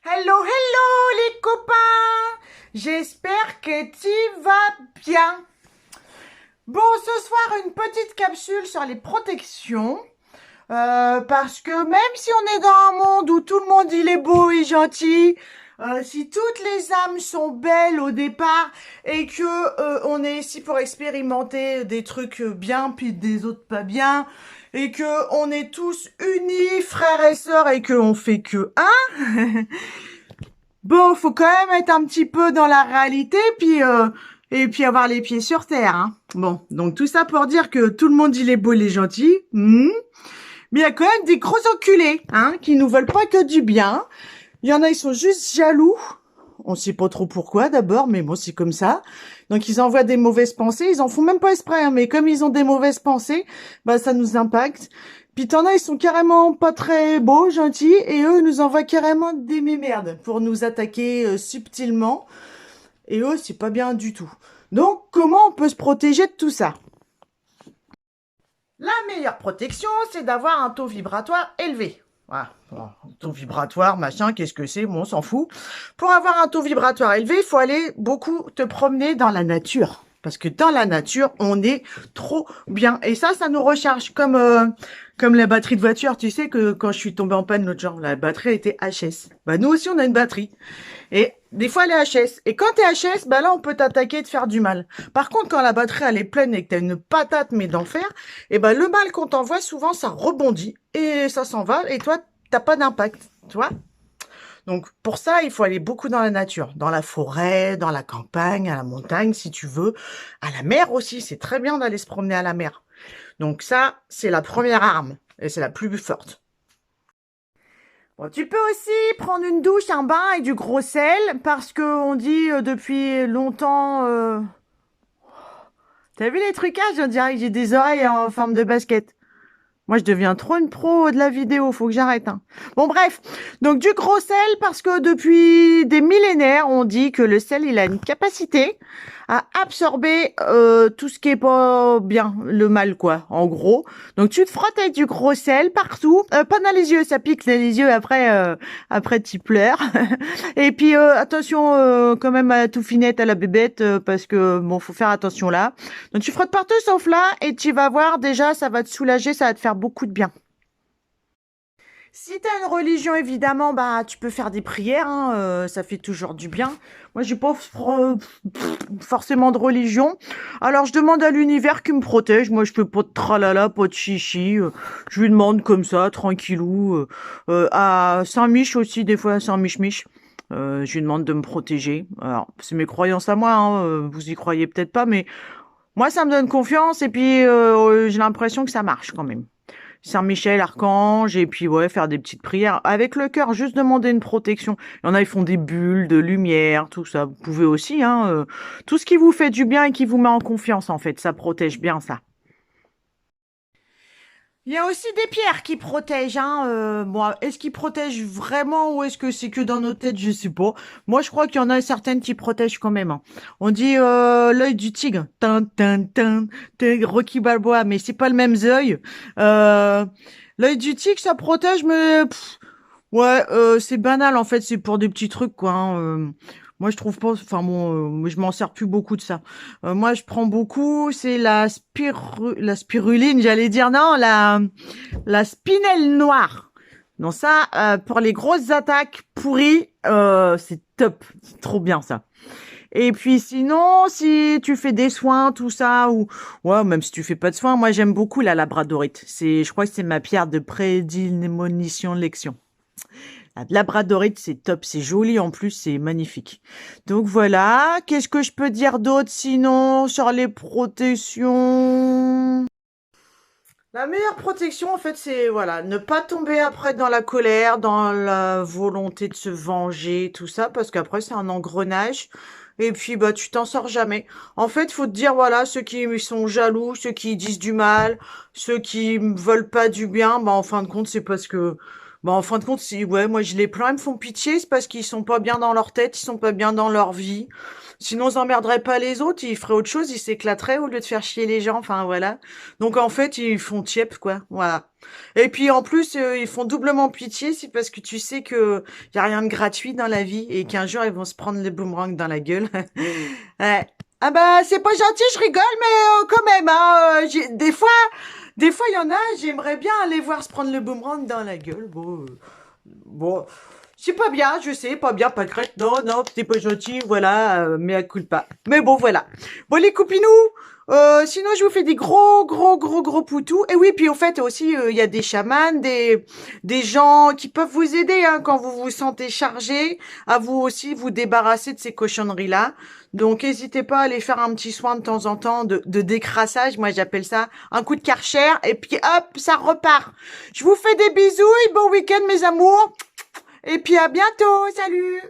Hello, hello les copains! J'espère que tu vas bien. Bon, ce soir, une petite capsule sur les protections. Parce que même si on est dans un monde où tout le monde il est beau et gentil, si toutes les âmes sont belles au départ et que on est ici pour expérimenter des trucs bien puis des autres pas bien et que on est tous unis frères et sœurs et que on fait que un, bon, faut quand même être un petit peu dans la réalité, puis et puis avoir les pieds sur terre. Hein. Bon, donc tout ça pour dire que tout le monde il est beau, il est gentil, mais il y a quand même des gros enculés, hein, qui nous veulent pas que du bien. Il y en a, ils sont juste jaloux. On sait pas trop pourquoi d'abord, mais bon, c'est comme ça. Donc ils envoient des mauvaises pensées, ils en font même pas exprès, hein, mais comme ils ont des mauvaises pensées, bah ça nous impacte. Puis t'en as, ils sont carrément pas très beaux, gentils, et eux nous envoient carrément des mémerdes pour nous attaquer subtilement. Et eux, c'est pas bien du tout. Donc comment on peut se protéger de tout ça? La meilleure protection, c'est d'avoir un taux vibratoire élevé. Voilà. Bon, taux vibratoire, machin, qu'est-ce que c'est? Bon, on s'en fout. Pour avoir un taux vibratoire élevé, il faut aller beaucoup te promener dans la nature. Parce que dans la nature, on est trop bien. Et ça nous recharge comme la batterie de voiture. Tu sais que quand je suis tombée en panne l'autre jour, la batterie était HS. Bah, nous aussi, on a une batterie. Et des fois, elle est HS. Et quand t'es HS, bah là, on peut t'attaquer et te faire du mal. Par contre, quand la batterie, elle est pleine et que t'as une patate, mais d'enfer, et ben le mal qu'on t'envoie, souvent, ça rebondit. Et ça s'en va. Et toi, t'as pas d'impact. Tu vois? Donc, pour ça, il faut aller beaucoup dans la nature. Dans la forêt, dans la campagne, à la montagne, si tu veux. À la mer aussi. C'est très bien d'aller se promener à la mer. Donc ça, c'est la première arme. Et c'est la plus forte. Bon, tu peux aussi prendre une douche, un bain et du gros sel parce que on dit depuis longtemps. T'as vu les trucages? On dirait que j'ai des oreilles en forme de basket. Moi, je deviens trop une pro de la vidéo. Faut que j'arrête. Hein. Bon, bref. Donc du gros sel parce que depuis des millénaires, on dit que le sel, il a une capacité à absorber tout ce qui est pas bien, le mal quoi, en gros. Donc tu te frottes avec du gros sel partout, pas dans les yeux, ça pique dans les yeux après tu pleures. Et puis attention quand même à la touffinette, à la bébête parce que bon, faut faire attention là. Donc tu frottes partout sauf là et tu vas voir déjà ça va te soulager, ça va te faire beaucoup de bien. Si t'as une religion, évidemment, bah tu peux faire des prières, hein, ça fait toujours du bien. Moi, j'ai pas forcément de religion. Alors, je demande à l'univers qui me protège. Moi, je fais pas de tralala, pas de chichi. Je lui demande comme ça, tranquillou. À Saint-Mich aussi, des fois, à Saint-Mich-Mich. Je lui demande de me protéger. Alors, c'est mes croyances à moi, hein, vous y croyez peut-être pas, mais moi, ça me donne confiance et puis j'ai l'impression que ça marche quand même. Saint-Michel, Archange, et puis ouais, faire des petites prières avec le cœur, juste demander une protection. Il y en a, ils font des bulles de lumière, tout ça. Vous pouvez aussi, hein, tout ce qui vous fait du bien et qui vous met en confiance, en fait, ça protège bien ça. Il y a aussi des pierres qui protègent, hein. Bon, est-ce qu'ils protègent vraiment ou est-ce que c'est que dans nos têtes, je sais pas. Moi, je crois qu'il y en a certaines qui protègent quand même. Hein. On dit l'œil du tigre, tin, tin, tin, Rocky Balboa, mais c'est pas le même œil. L'œil du tigre, ça protège, mais ouais, c'est banal en fait. C'est pour des petits trucs, quoi. Hein. Moi, je trouve pas. Enfin bon, je m'en sers plus beaucoup de ça. Moi, je prends beaucoup. C'est la spiruline, j'allais dire non, la spinelle noire. Non, ça, pour les grosses attaques pourries, c'est top. C'est trop bien, ça. Et puis sinon, si tu fais des soins, tout ça, ou ouais, même si tu fais pas de soins, moi j'aime beaucoup la labradorite. Je crois que c'est ma pierre de prédilection. La labradorite, c'est top, c'est joli en plus, c'est magnifique. Donc voilà, qu'est-ce que je peux dire d'autre sinon sur les protections? La meilleure protection, en fait, c'est voilà, ne pas tomber après dans la colère, dans la volonté de se venger, tout ça, parce qu'après c'est un engrenage. Et puis bah tu t'en sors jamais. En fait, faut te dire voilà, ceux qui sont jaloux, ceux qui disent du mal, ceux qui veulent pas du bien, bah en fin de compte, c'est parce que Bah, en fin de compte, si, ouais, moi je les plains, ils me font pitié, c'est parce qu'ils sont pas bien dans leur tête, ils sont pas bien dans leur vie. Sinon, ils emmerderaient pas les autres, ils feraient autre chose, ils s'éclateraient au lieu de faire chier les gens, enfin voilà. Donc en fait, ils font tiep, quoi, voilà. Et puis en plus, ils font doublement pitié, c'est parce que tu sais que y a rien de gratuit dans la vie et qu'un jour ils vont se prendre le boomerang dans la gueule. Ouais. Ah bah c'est pas gentil, je rigole, mais quand même, hein, des fois il y en a, j'aimerais bien aller voir se prendre le boomerang dans la gueule. Bon, c'est pas bien, je sais, pas bien, pas crête. Non, non, t'es pas gentil, voilà, mais à culpa. Mais bon, voilà. Bon, les copinous, sinon je vous fais des gros poutous. Et oui, puis au fait aussi, il y a des chamans, des gens qui peuvent vous aider hein, quand vous vous sentez chargé, à vous aussi vous débarrasser de ces cochonneries-là. Donc, n'hésitez pas à aller faire un petit soin de temps en temps de décrassage. Moi, j'appelle ça un coup de Karcher. Et puis, hop, ça repart. Je vous fais des bisous et bon week-end, mes amours. Et puis, à bientôt. Salut!